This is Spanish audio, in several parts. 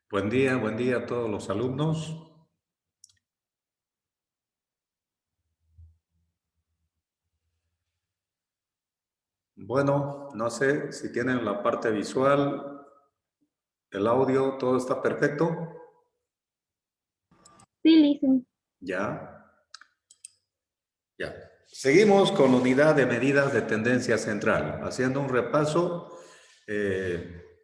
Buen día a todos los alumnos. Bueno, no sé si tienen la parte visual, el audio, todo está perfecto. Sí, listen. Ya, ya. Seguimos con la unidad de medidas de tendencia central, haciendo un repaso.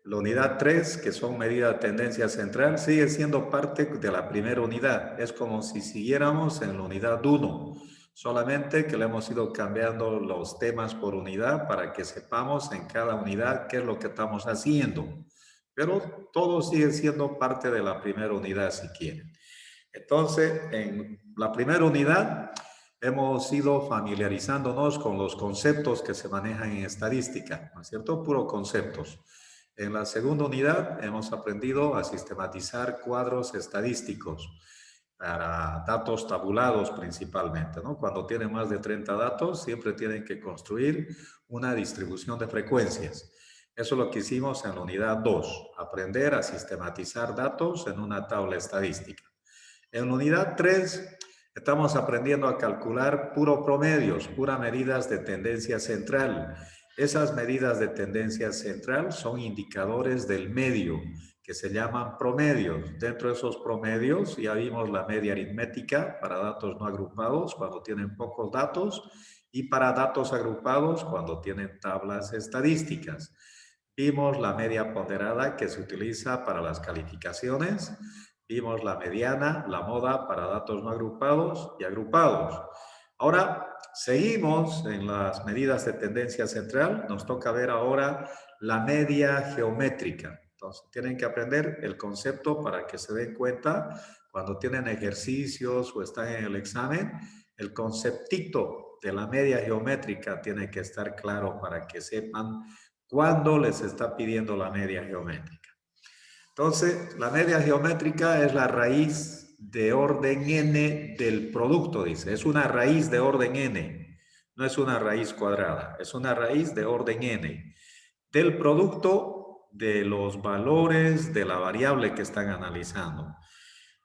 La unidad 3, que son medidas de tendencia central, sigue siendo parte de la primera unidad. Es como si siguiéramos en la unidad 1, solamente que le hemos ido cambiando los temas por unidad para que sepamos en cada unidad qué es lo que estamos haciendo. Pero todo sigue siendo parte de la primera unidad si quieren. Entonces, en la primera unidad hemos ido familiarizándonos con los conceptos que se manejan en estadística, ¿no es cierto? Puro conceptos. En la segunda unidad hemos aprendido a sistematizar cuadros estadísticos para datos tabulados principalmente, ¿no? Cuando tienen más de 30 datos, siempre tienen que construir una distribución de frecuencias. Eso es lo que hicimos en la unidad 2, aprender a sistematizar datos en una tabla estadística. En la unidad 3 estamos aprendiendo a calcular puro promedios, puras medidas de tendencia central. Esas medidas de tendencia central son indicadores del medio, que se llaman promedios. Dentro de esos promedios ya vimos la media aritmética para datos no agrupados cuando tienen pocos datos y para datos agrupados cuando tienen tablas estadísticas. Vimos la media ponderada que se utiliza para las calificaciones. Vimos la mediana, la moda para datos no agrupados y agrupados. Ahora, seguimos en las medidas de tendencia central. Nos toca ver ahora la media geométrica. Entonces, tienen que aprender el concepto para que se den cuenta cuando tienen ejercicios o están en el examen. El conceptito de la media geométrica tiene que estar claro para que sepan cuándo les está pidiendo la media geométrica. Entonces, la media geométrica es la raíz de orden n del producto, dice. Es una raíz de orden n, no es una raíz cuadrada, es una raíz de orden n del producto de los valores de la variable que están analizando.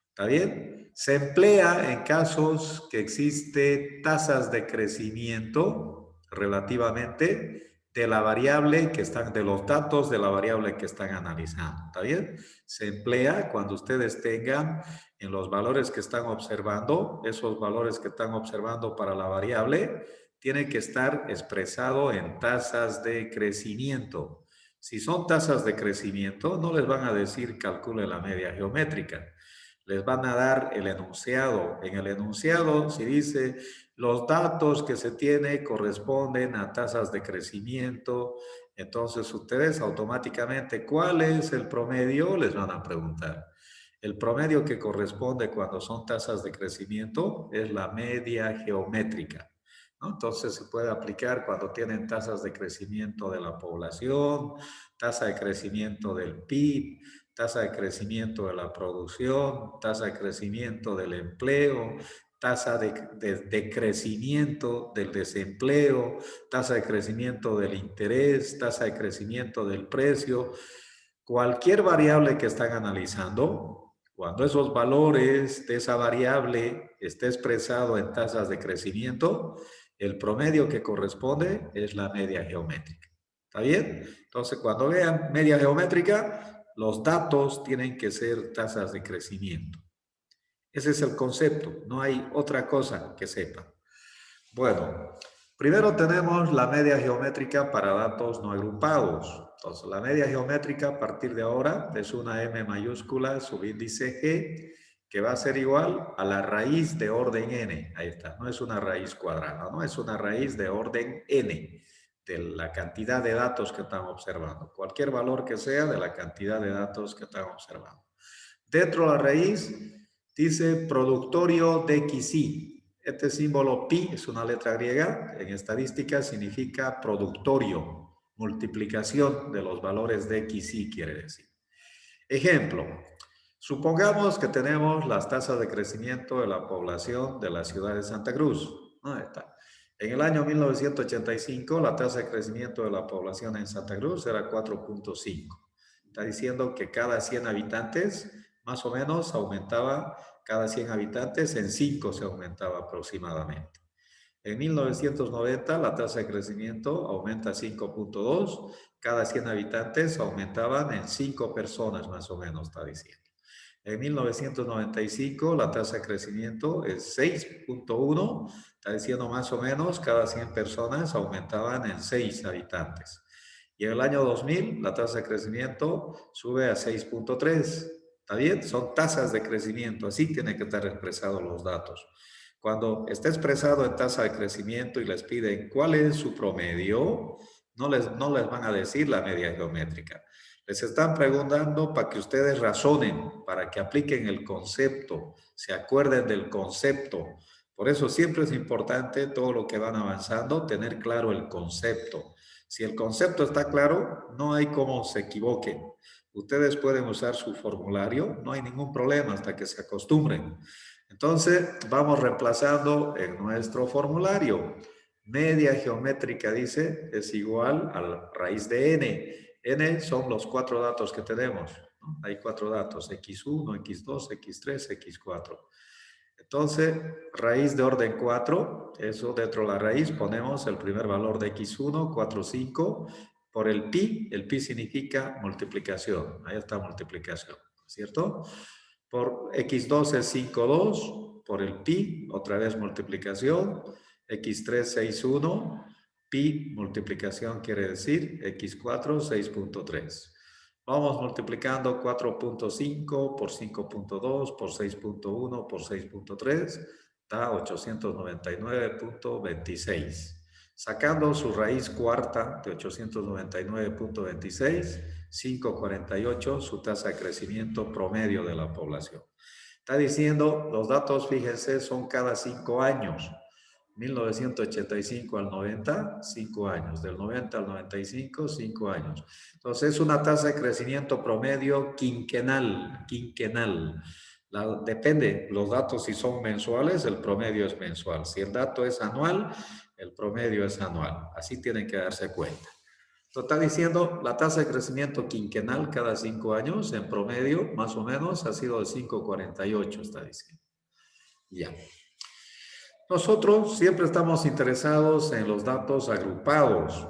¿Está bien? Se emplea en casos que existe tasas de crecimiento relativamente de la variable que están, de los datos de la variable que están analizando. ¿Está bien? Se emplea cuando ustedes tengan en los valores que están observando, esos valores que están observando para la variable, tiene que estar expresado en tasas de crecimiento. Si son tasas de crecimiento, no les van a decir calcule la media geométrica, les van a dar el enunciado. En el enunciado, si dice los datos que se tiene corresponden a tasas de crecimiento, entonces ustedes automáticamente, ¿cuál es el promedio? Les van a preguntar. El promedio que corresponde cuando son tasas de crecimiento es la media geométrica, ¿no? Entonces se puede aplicar cuando tienen tasas de crecimiento de la población, tasa de crecimiento del PIB, tasa de crecimiento de la producción, tasa de crecimiento del empleo, tasa de crecimiento del desempleo, tasa de crecimiento del interés, tasa de crecimiento del precio. Cualquier variable que están analizando, cuando esos valores de esa variable esté expresado en tasas de crecimiento, el promedio que corresponde es la media geométrica. ¿Está bien? Entonces, cuando vean media geométrica, los datos tienen que ser tasas de crecimiento. Ese es el concepto, no hay otra cosa que sepan. Bueno, primero tenemos la media geométrica para datos no agrupados. Entonces, la media geométrica a partir de ahora es una M mayúscula subíndice G que va a ser igual a la raíz de orden n. Ahí está, no es una raíz cuadrada, no es una raíz de orden n de la cantidad de datos que están observando. Cualquier valor que sea de la cantidad de datos que están observando. Dentro de la raíz dice productorio de XY. Este símbolo pi es una letra griega, en estadística significa productorio, multiplicación de los valores de XY quiere decir. Ejemplo, supongamos que tenemos las tasas de crecimiento de la población de la ciudad de Santa Cruz. Ahí está. En el año 1985 la tasa de crecimiento de la población en Santa Cruz era 4.5. está diciendo que cada 100 habitantes, más o menos, aumentaba, cada 100 habitantes en 5 se aumentaba aproximadamente. En 1990 la tasa de crecimiento aumenta 5.2, cada 100 habitantes aumentaban en 5 personas más o menos, está diciendo. En 1995 la tasa de crecimiento es 6.1, está diciendo más o menos cada 100 personas aumentaban en 6 habitantes. Y en el año 2000 la tasa de crecimiento sube a 6.3. ¿Está bien? Son tasas de crecimiento, así tienen que estar expresados los datos. Cuando está expresado en tasa de crecimiento y les piden cuál es su promedio, no les van a decir la media geométrica. Les están preguntando para que ustedes razonen, para que apliquen el concepto, se acuerden del concepto. Por eso siempre es importante, todo lo que van avanzando, tener claro el concepto. Si el concepto está claro, no hay cómo se equivoquen. Ustedes pueden usar su formulario, no hay ningún problema hasta que se acostumbren. Entonces, vamos reemplazando en nuestro formulario. Media geométrica, dice, es igual a la raíz de n. N son los 4 datos que tenemos, ¿no? Hay 4 datos, x1, x2, x3, x4. Entonces, raíz de orden 4, eso dentro de la raíz ponemos el primer valor de x1, 4, 5, por el pi significa multiplicación, ahí está multiplicación, ¿cierto? Por x2 es 5, 2, por el pi, otra vez multiplicación, x3, 6, 1, pi multiplicación quiere decir x4, 6.3. Vamos multiplicando 4.5 por 5.2 por 6.1 por 6.3, da 899.26. Sacando su raíz cuarta de 899.26, 5.48, su tasa de crecimiento promedio de la población. Está diciendo, los datos, fíjense, son cada 5 años. 1985 al 90, 5 años. Del 90 al 95, 5 años. Entonces, es una tasa de crecimiento promedio quinquenal. Depende, los datos si son mensuales, el promedio es mensual. Si el dato es anual, el promedio es anual. Así tienen que darse cuenta. Entonces, está diciendo, la tasa de crecimiento quinquenal cada 5 años, en promedio, más o menos, ha sido de 5.48, está diciendo. Ya. Nosotros siempre estamos interesados en los datos agrupados.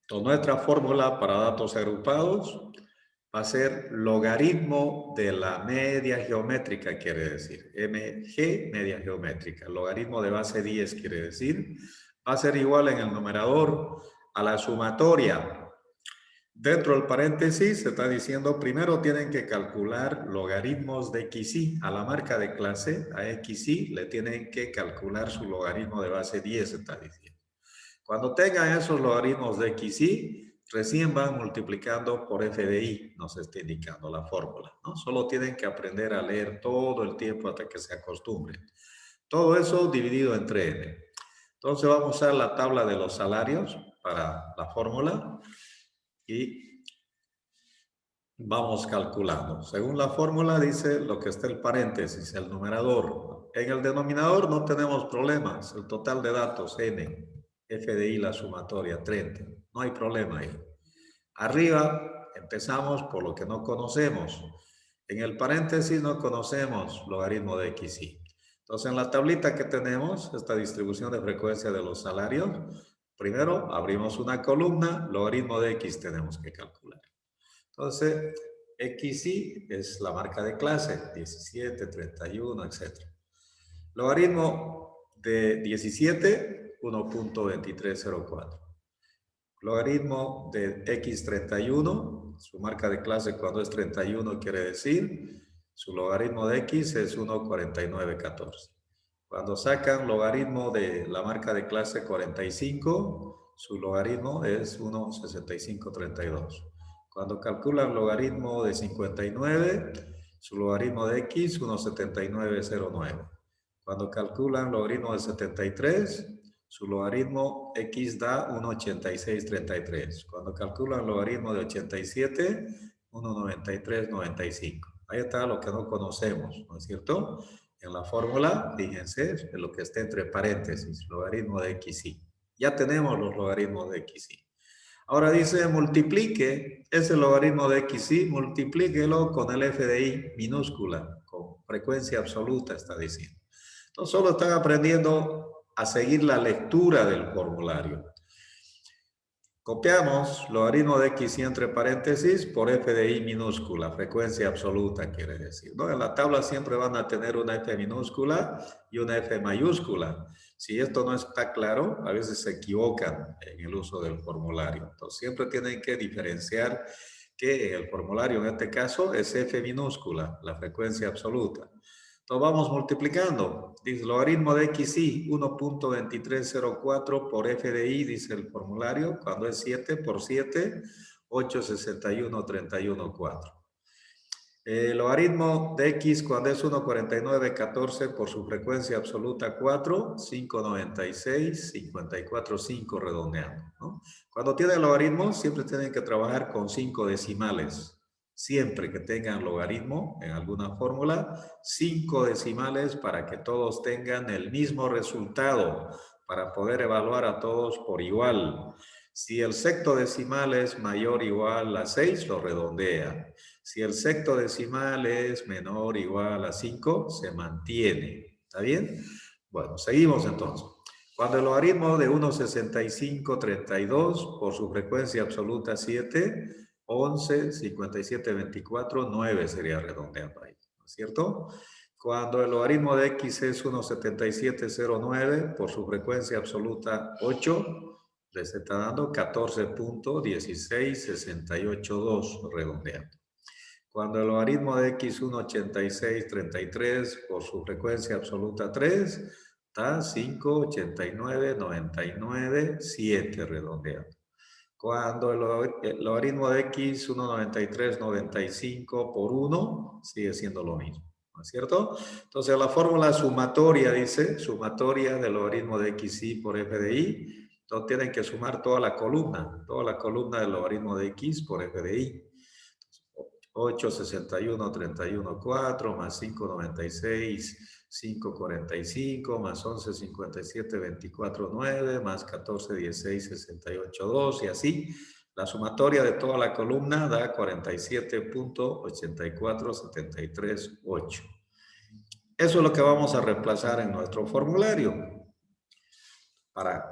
Entonces, nuestra fórmula para datos agrupados va a ser logaritmo de la media geométrica, quiere decir. MG, media geométrica. Logaritmo de base 10, quiere decir. Va a ser igual en el numerador a la sumatoria. Dentro del paréntesis se está diciendo, primero tienen que calcular logaritmos de XY. A la marca de clase, a XY, le tienen que calcular su logaritmo de base 10, se está diciendo. Cuando tengan esos logaritmos de XY, recién van multiplicando por f de y, nos está indicando la fórmula, ¿no? Solo tienen que aprender a leer todo el tiempo hasta que se acostumbren. Todo eso dividido entre n. Entonces vamos a usar la tabla de los salarios para la fórmula. Y vamos calculando. Según la fórmula dice lo que está el paréntesis, el numerador. En el denominador no tenemos problemas. El total de datos, n, f de y la sumatoria, 30. No hay problema ahí. Arriba empezamos por lo que no conocemos. En el paréntesis no conocemos logaritmo de xy. Entonces en la tablita que tenemos, esta distribución de frecuencia de los salarios, primero abrimos una columna, logaritmo de x tenemos que calcular. Entonces, XY es la marca de clase, 17, 31, etc. Logaritmo de 17, 1.2304. Logaritmo de X31, su marca de clase cuando es 31 quiere decir, su logaritmo de X es 1.4914. Cuando sacan logaritmo de la marca de clase 45, su logaritmo es 1.6532. Cuando calculan logaritmo de 59, su logaritmo de x, 1.7909. Cuando calculan logaritmo de 73, su logaritmo x da 1.8633. Cuando calculan logaritmo de 87, 1.9395. Ahí está lo que no conocemos, ¿no es cierto? En la fórmula, fíjense, en lo que está entre paréntesis, logaritmo de xy. Ya tenemos los logaritmos de xy. Ahora dice multiplique ese logaritmo de XY, multiplíquelo con el f de y minúscula, con frecuencia absoluta está diciendo. Entonces solo están aprendiendo a seguir la lectura del formulario. Copiamos logaritmo de XY entre paréntesis por f de y minúscula, frecuencia absoluta quiere decir, ¿no? En la tabla siempre van a tener una f minúscula y una f mayúscula. Si esto no está claro, a veces se equivocan en el uso del formulario. Entonces siempre tienen que diferenciar que el formulario en este caso es f minúscula, la frecuencia absoluta. Entonces vamos multiplicando. Dice logaritmo de XY 1.2304 por f de y, dice el formulario. Cuando es 7 por 7, 861,31,4. Logaritmo de X cuando es 1.4914 por su frecuencia absoluta 4, 596, 54,5 redondeando, ¿no? Cuando tienen logaritmo siempre tienen que trabajar con 5 decimales. Siempre que tengan logaritmo en alguna fórmula, 5 decimales para que todos tengan el mismo resultado, para poder evaluar a todos por igual. Si el sexto decimal es mayor o igual a 6, lo redondea. Si el sexto decimal es menor o igual a 5, se mantiene. ¿Está bien? Bueno, seguimos entonces. Cuando el logaritmo de 1,6532 por su frecuencia absoluta 7, 11, 57, 24, 9 sería redondeando ahí, ¿no es cierto? Cuando el logaritmo de X es 1,7709 por su frecuencia absoluta 8, les está dando 14.16682 redondeando. Cuando el logaritmo de X 1,8633 por su frecuencia absoluta 3, está 5,89,99,7 redondeando. Cuando el logaritmo de X 1,9395 por 1 sigue siendo lo mismo, ¿no es cierto? Entonces la fórmula sumatoria dice, sumatoria del logaritmo de XY por f de y, entonces tienen que sumar toda la columna del logaritmo de X por f de y. 861,31,4 más 596, 545 más 11,57, 24,9 más 14,16, 68,2 y así. La sumatoria de toda la columna da 47.8473,8. Eso es lo que vamos a reemplazar en nuestro formulario. Para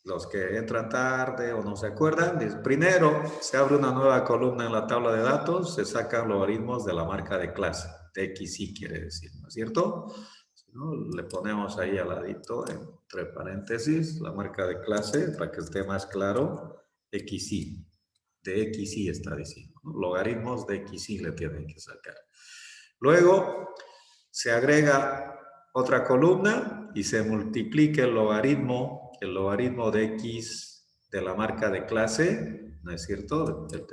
los que entran tarde o no se acuerdan, primero se abre una nueva columna en la tabla de datos, se sacan logaritmos de la marca de clase, de XY quiere decir, ¿no es cierto? ¿No? Le ponemos ahí al ladito, entre paréntesis, la marca de clase para que esté más claro, XY, de XY está diciendo, ¿no? Logaritmos de XY le tienen que sacar. Luego se agrega otra columna y se multiplica el logaritmo de X de la marca de clase, ¿no es cierto? De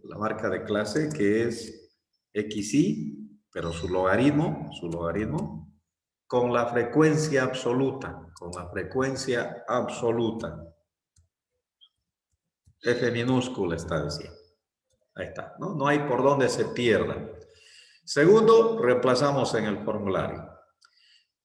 la marca de clase que es XY, pero su logaritmo, con la frecuencia absoluta, F minúscula está diciendo. Ahí está, ¿no? No hay por dónde se pierda. Segundo, reemplazamos en el formulario.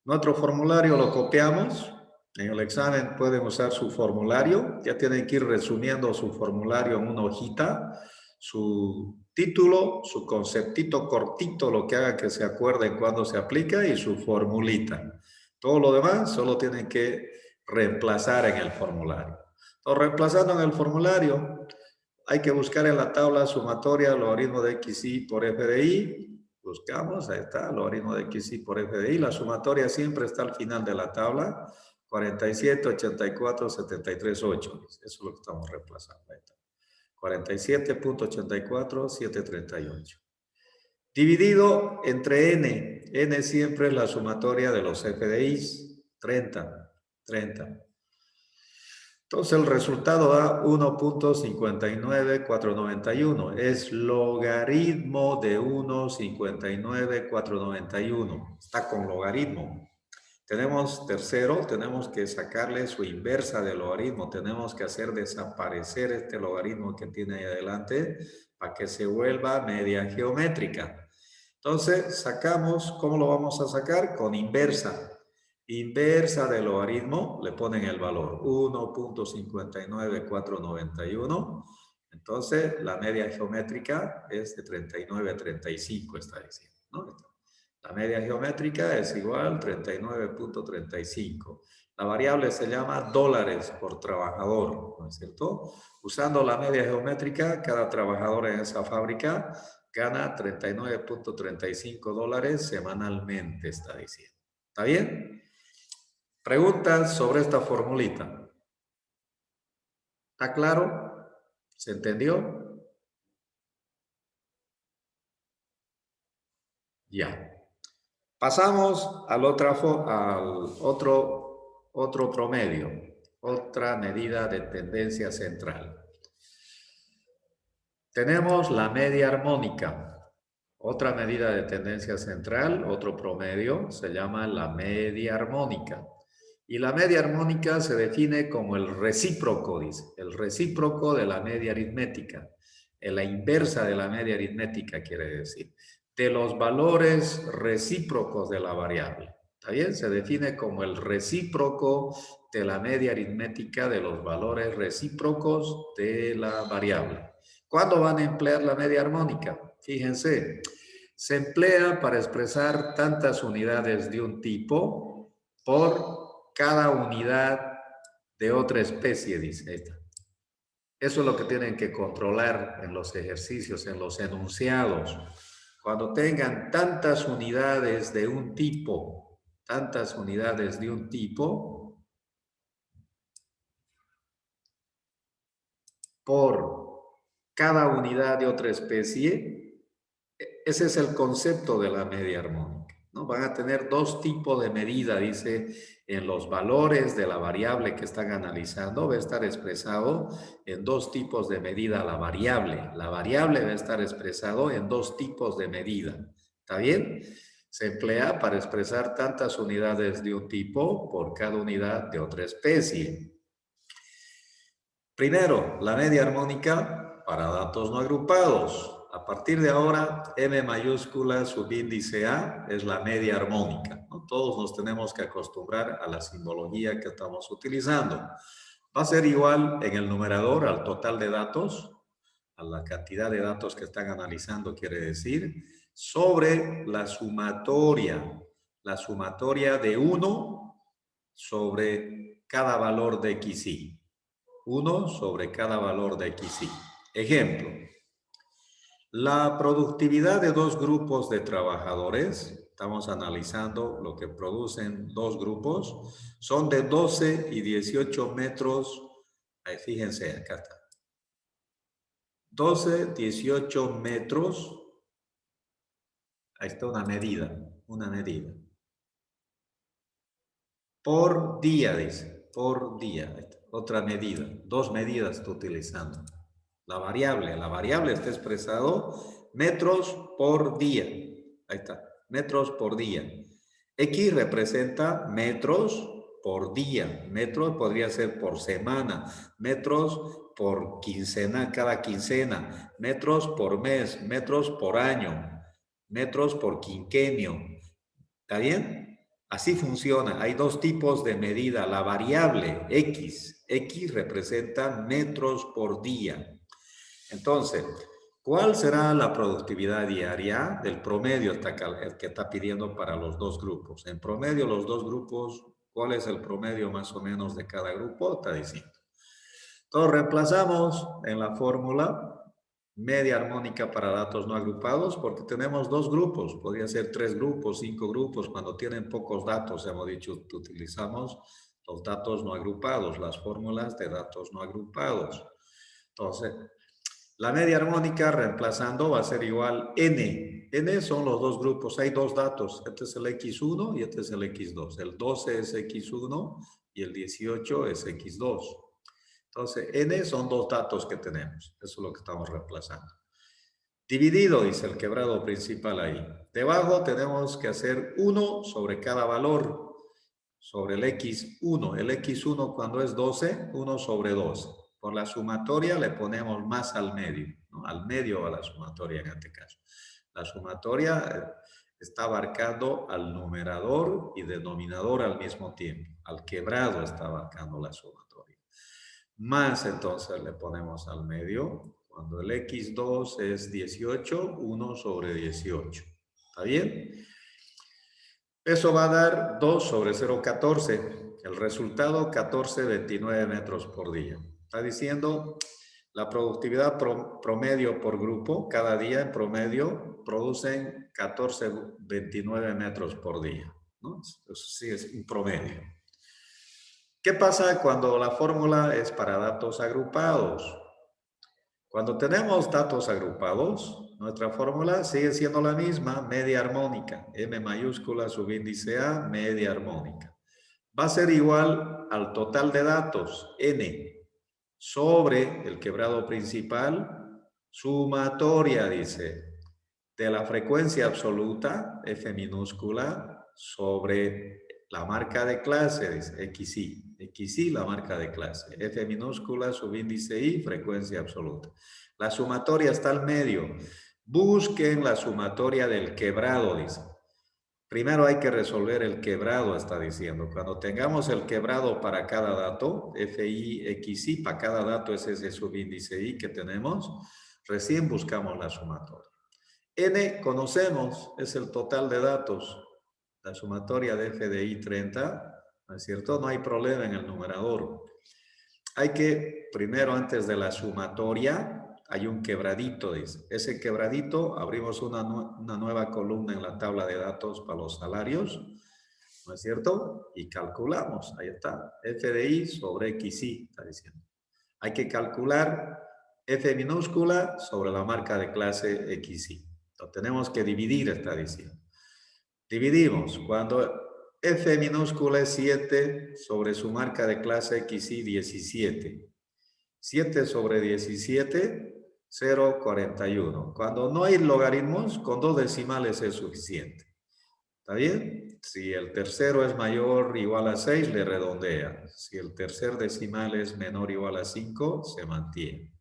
Nuestro formulario lo copiamos. En el examen pueden usar su formulario. Ya tienen que ir resumiendo su formulario en una hojita. Su título, su conceptito cortito, lo que haga que se acuerden cuando se aplica y su formulita. Todo lo demás solo tienen que reemplazar en el formulario. Entonces, reemplazando en el formulario, hay que buscar en la tabla sumatoria el logaritmo de XY por f de y. Buscamos, ahí está, el logaritmo de XY por f de y. La sumatoria siempre está al final de la tabla. 47, 84, 73, 8. Eso es lo que estamos reemplazando. Ahí está. 47.84, 738. Dividido entre n. N siempre es la sumatoria de los f de y. 30. Entonces el resultado da 1.59491. Es logaritmo de 1.59491. Está con logaritmo. Tenemos tercero, tenemos que sacarle su inversa del logaritmo. Tenemos que hacer desaparecer este logaritmo que tiene ahí adelante para que se vuelva media geométrica. Entonces sacamos, ¿cómo lo vamos a sacar? Con inversa. inversa del logaritmo, le ponen el valor 1.59491. Entonces, la media geométrica es de 39,35, está diciendo, ¿no? La media geométrica es igual a 39.35. La variable se llama dólares por trabajador, ¿no es cierto? Usando la media geométrica, cada trabajador en esa fábrica gana 39.35 dólares semanalmente, está diciendo. ¿Está bien? Preguntas sobre esta formulita. ¿Está claro? ¿Se entendió? Ya. Pasamos al otro promedio, otra medida de tendencia central. Tenemos la media armónica, otra medida de tendencia central, otro promedio, se llama la media armónica. Y la media armónica se define como el recíproco, dice, el recíproco de la media aritmética, la inversa de la media aritmética quiere decir, de los valores recíprocos de la variable. ¿Está bien? Se define como el recíproco de la media aritmética de los valores recíprocos de la variable. ¿Cuándo van a emplear la media armónica? Fíjense, se emplea para expresar tantas unidades de un tipo por cada unidad de otra especie, dice esta. Eso es lo que tienen que controlar en los ejercicios, en los enunciados. Cuando tengan tantas unidades de un tipo, por cada unidad de otra especie, ese es el concepto de la media armónica, ¿no? Van a tener dos tipos de medida, dice, en los valores de la variable que están analizando, va a estar expresado en dos tipos de medida la variable. La variable va a estar expresado en dos tipos de medida. ¿Está bien? Se emplea para expresar tantas unidades de un tipo por cada unidad de otra especie. Primero, la media armónica para datos no agrupados. A partir de ahora, M mayúscula subíndice A es la media armónica, ¿no? Todos nos tenemos que acostumbrar a la simbología que estamos utilizando. Va a ser igual en el numerador al total de datos, a la cantidad de datos que están analizando, quiere decir, sobre la sumatoria de 1 sobre cada valor de xy. 1 sobre cada valor de xy. Ejemplo, la productividad de dos grupos de trabajadores, estamos analizando lo que producen dos grupos, son de 12 y 18 metros, ahí fíjense, acá está. 12, 18 metros, ahí está una medida. Por día, dice, por día. Otra medida, dos medidas estoy utilizando. La variable está expresado metros por día. Ahí está, metros por día. X representa metros por día. Metros podría ser por semana. Metros por quincena, cada quincena. Metros por mes. Metros por año. Metros por quinquenio. ¿Está bien? Así funciona. Hay dos tipos de medida. La variable X. X representa metros por día. Entonces, ¿cuál será la productividad diaria del promedio que está pidiendo para los dos grupos? En promedio, los dos grupos, ¿cuál es el promedio más o menos de cada grupo? Está diciendo. Entonces, reemplazamos en la fórmula media armónica para datos no agrupados porque tenemos dos grupos. Podría ser 3 grupos, 5 grupos. Cuando tienen pocos datos, hemos dicho, utilizamos los datos no agrupados, las fórmulas de datos no agrupados. Entonces, la media armónica reemplazando va a ser igual n. N son los dos grupos. Hay dos datos. Este es el x1 y este es el x2. El 12 es x1 y el 18 es x2. Entonces, n son dos datos que tenemos. Eso es lo que estamos reemplazando. Dividido, dice el quebrado principal ahí. Debajo tenemos que hacer 1 sobre cada valor. Sobre el x1. El x1 cuando es 12, 1 sobre 12. Por la sumatoria le ponemos más al medio, ¿no? Al medio a la sumatoria en este caso. La sumatoria está abarcando al numerador y denominador al mismo tiempo. Al quebrado está abarcando la sumatoria. Más entonces le ponemos al medio. Cuando el x2 es 18, 1 sobre 18. ¿Está bien? Eso va a dar 2 sobre 0,14. El resultado, 14,29 metros por día. Está diciendo la productividad promedio por grupo, cada día en promedio producen 14,29 metros por día, ¿no? Eso sí es un promedio. ¿Qué pasa cuando la fórmula es para datos agrupados? Cuando tenemos datos agrupados, nuestra fórmula sigue siendo la misma, media armónica. M mayúscula, subíndice A, media armónica. Va a ser igual al total de datos, N, sobre el quebrado principal, sumatoria, dice, de la frecuencia absoluta, F minúscula, sobre la marca de clase, dice, XI. XI, la marca de clase. F minúscula, subíndice I, frecuencia absoluta. La sumatoria está al medio. Busquen la sumatoria del quebrado, dice. Primero hay que resolver el quebrado, está diciendo. Cuando tengamos el quebrado para cada dato, FI, XI, para cada dato es ese subíndice I que tenemos, recién buscamos la sumatoria. N conocemos, es el total de datos. La sumatoria de F de I 30, ¿no es cierto? No hay problema en el numerador. Hay que, primero, antes de la sumatoria, hay un quebradito, dice. Ese quebradito, abrimos una nueva columna en la tabla de datos para los salarios, ¿no es cierto? Y calculamos, ahí está, F de I sobre XI, está diciendo. Hay que calcular F minúscula sobre la marca de clase XI. Lo tenemos que dividir, está diciendo. Dividimos. Cuando F minúscula es 7 sobre su marca de clase XI 17. 7 sobre 17, 0,41. Cuando no hay logaritmos, con 2 decimales es suficiente. ¿Está bien? Si el tercero es mayor o igual a 6, le redondea. Si el tercer decimal es menor o igual a 5, se mantiene.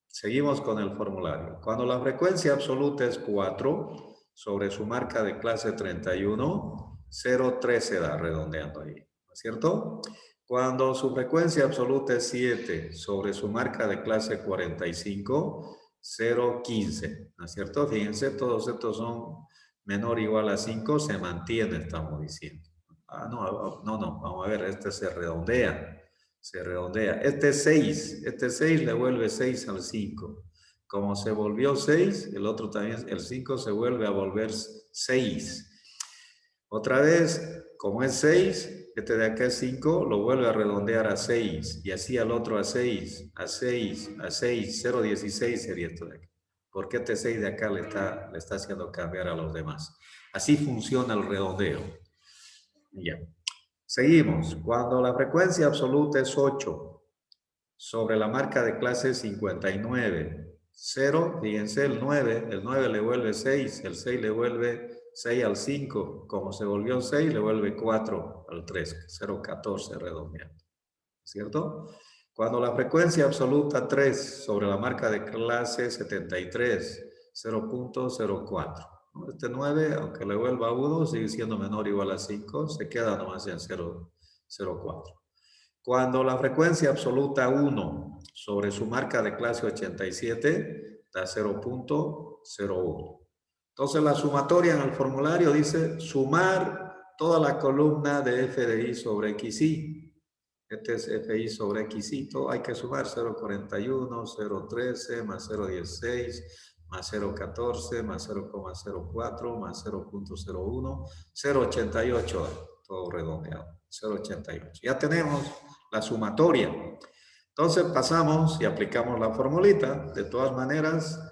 Seguimos con el formulario. Cuando la frecuencia absoluta es 4, sobre su marca de clase 31, 0,3 se da redondeando ahí, ¿no es cierto? Cuando su frecuencia absoluta es 7, sobre su marca de clase 45, 0,15, ¿no es cierto? Fíjense, todos estos son menor o igual a 5, se mantiene, estamos diciendo. Ah, no, vamos a ver, este se redondea. Se redondea. Este 6 le vuelve 6 al 5. Como se volvió 6, el otro también, el 5 se vuelve a volver 6. Otra vez, como es 6, este de acá es 5, lo vuelve a redondear a 6. Y así al otro a 6, a 6, a 6, 0,16 sería esto de acá. Porque este 6 de acá le está haciendo cambiar a los demás. Así funciona el redondeo. Ya. Seguimos. Cuando la frecuencia absoluta es 8, sobre la marca de clase 59, 0, fíjense, el 9 le vuelve 6, el 6 le vuelve 6 al 5, como se volvió 6, le vuelve 4 al 3, 0,14 redondeando, ¿cierto? Cuando la frecuencia absoluta 3, sobre la marca de clase 73, 0,04. Este 9, aunque le vuelva 1, sigue siendo menor o igual a 5, se queda nomás en 0,04. Cuando la frecuencia absoluta 1 sobre su marca de clase 87 da 0,01. Entonces la sumatoria en el formulario dice sumar toda la columna de F de I sobre XI. Este es FI sobre XI, todo hay que sumar 0,41, 0,13, más 0,16, más 0,14, más 0,04, más 0,01, 0,88, todo redondeado, 0,88. Ya tenemos la sumatoria. Entonces pasamos y aplicamos la formulita. De todas maneras,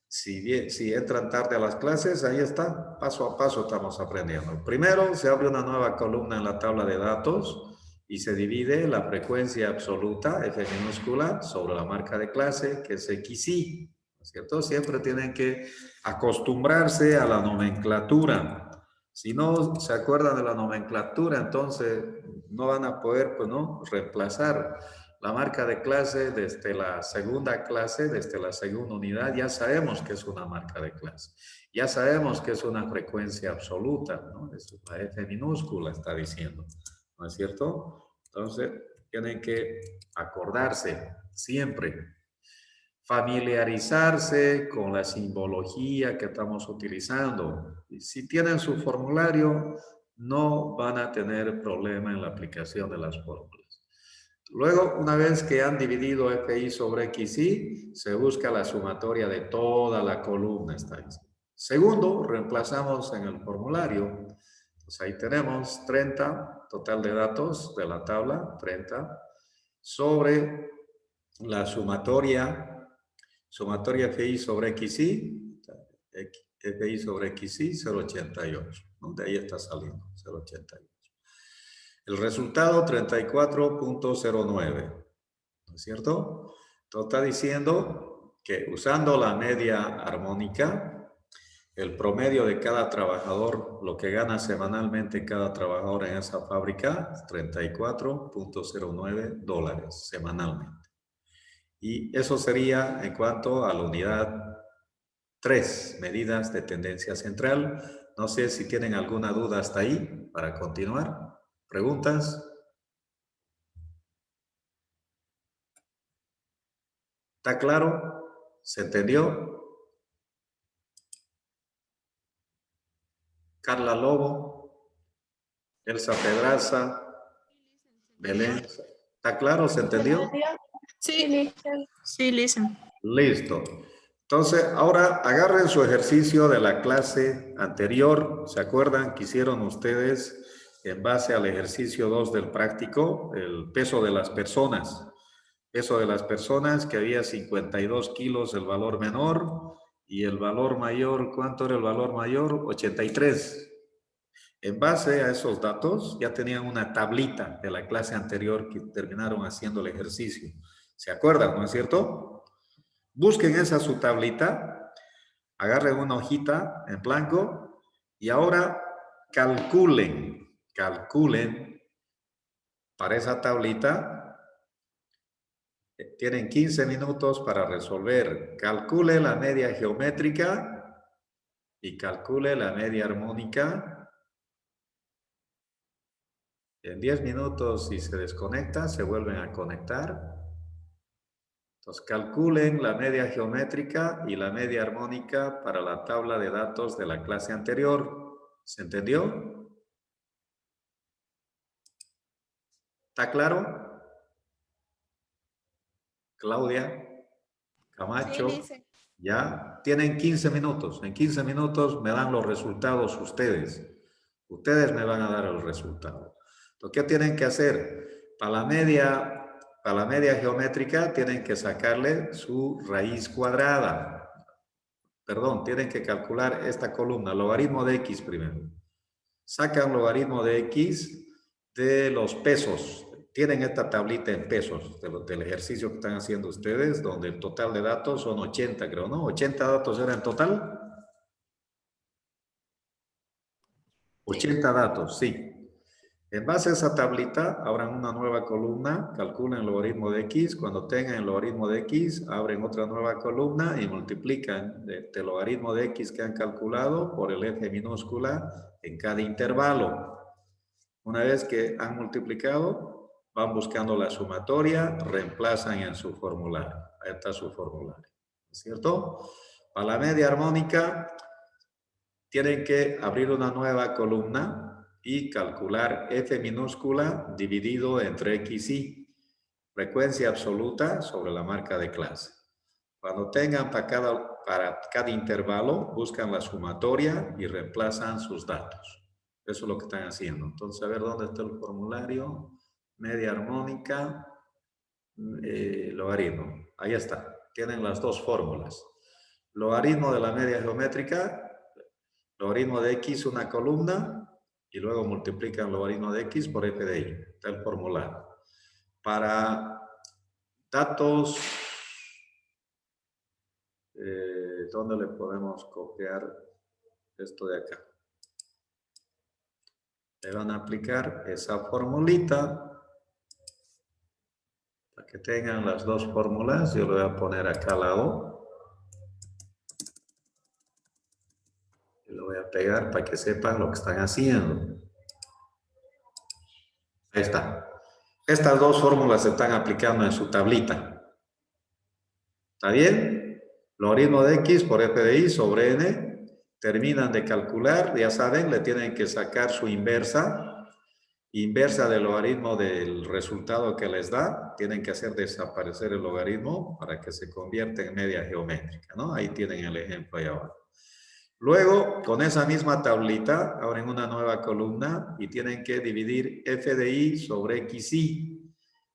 si entran tarde a las clases, ahí está, paso a paso estamos aprendiendo. Primero se abre una nueva columna en la tabla de datos y se divide la frecuencia absoluta, F minúscula, sobre la marca de clase, que es XI, ¿no es cierto? Siempre tienen que acostumbrarse a la nomenclatura. Si no se acuerdan de la nomenclatura, entonces no van a poder, pues, ¿no?, reemplazar la marca de clase desde la segunda clase, desde la segunda unidad. Ya sabemos que es una marca de clase. Ya sabemos que es una frecuencia absoluta, ¿no? Es la F minúscula está diciendo, ¿no es cierto? Entonces, tienen que acordarse siempre, familiarizarse con la simbología que estamos utilizando. Y si tienen su formulario, no van a tener problema en la aplicación de las fórmulas. Luego, una vez que han dividido FI sobre XY, se busca la sumatoria de toda la columna. Segundo, reemplazamos en el formulario. Pues ahí tenemos 30, total de datos de la tabla, 30, sobre la sumatoria FI sobre XY, FI sobre XY, 0,88, ¿no? De ahí está saliendo, 0,88. El resultado, 34.09, ¿no es cierto? Entonces está diciendo que usando la media armónica, el promedio de cada trabajador, lo que gana semanalmente cada trabajador en esa fábrica, $34.09 semanalmente. Y eso sería en cuanto a la unidad 3, medidas de tendencia central. No sé si tienen alguna duda hasta ahí para continuar. ¿Preguntas? ¿Está claro? ¿Se entendió? Carla Lobo, Elsa Pedraza, Belén. ¿Está claro? ¿Se entendió? Sí, sí, listen. Listo. Entonces, ahora agarren su ejercicio de la clase anterior. ¿Se acuerdan que hicieron ustedes en base al ejercicio 2 del práctico? El peso de las personas. Peso de las personas, que había 52 kilos el valor menor y el valor mayor, ¿cuánto era el valor mayor? 83. En base a esos datos, ya tenían una tablita de la clase anterior que terminaron haciendo el ejercicio. ¿Se acuerdan, no es cierto? Busquen esa su tablita, agarren una hojita en blanco y ahora calculen para esa tablita. Tienen 15 minutos para resolver. Calcule la media geométrica y calcule la media armónica. En 10 minutos, si se desconecta, se vuelven a conectar. Entonces, calculen la media geométrica y la media armónica para la tabla de datos de la clase anterior. ¿Se entendió? ¿Está claro? Claudia, Camacho, Sí, ya tienen 15 minutos. En 15 minutos me dan los resultados ustedes. Ustedes me van a dar el resultado. Entonces, ¿qué tienen que hacer? Para la media geométrica tienen que sacarle su raíz cuadrada. Perdón, tienen que calcular esta columna, logaritmo de X primero. Sacan logaritmo de X de los pesos. Tienen esta tablita en pesos del ejercicio que están haciendo ustedes, donde el total de datos son 80, creo, ¿no? 80 datos era en total. 80 datos, sí. En base a esa tablita, abran una nueva columna, calculen el logaritmo de X. Cuando tengan el logaritmo de X, abren otra nueva columna y multiplican el logaritmo de X que han calculado por el F minúscula en cada intervalo. Una vez que han multiplicado, van buscando la sumatoria, reemplazan en su formulario. Ahí está su formulario, ¿cierto? Para la media armónica, tienen que abrir una nueva columna y calcular F minúscula dividido entre X y frecuencia absoluta sobre la marca de clase. Cuando tengan para cada intervalo, buscan la sumatoria y reemplazan sus datos. Eso es lo que están haciendo. Entonces, a ver dónde está el formulario. Media armónica, logaritmo. Ahí está. Tienen las dos fórmulas. Logaritmo de la media geométrica, logaritmo de X una columna y luego multiplican logaritmo de X por F de Y. Está el formulario. Para datos, ¿dónde le podemos copiar esto de acá? Le van a aplicar esa formulita para que tengan las dos fórmulas. Yo lo voy a poner acá al lado. a pegar para que sepan lo que están haciendo. Ahí está. Estas dos fórmulas se están aplicando en su tablita. ¿Está bien? Logaritmo de x por f de y sobre n. Terminan de calcular, ya saben, le tienen que sacar su inversa. Inversa del logaritmo del resultado que les da. Tienen que hacer desaparecer el logaritmo para que se convierta en media geométrica, ¿no? Ahí tienen el ejemplo ahí abajo. Luego, con esa misma tablita, abren una nueva columna y tienen que dividir f de y sobre xy.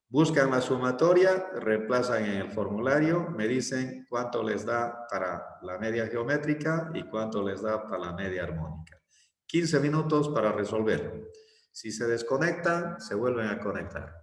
Buscan la sumatoria, reemplazan en el formulario, me dicen cuánto les da para la media geométrica y cuánto les da para la media armónica. 15 minutos para resolver. Si se desconectan, se vuelven a conectar.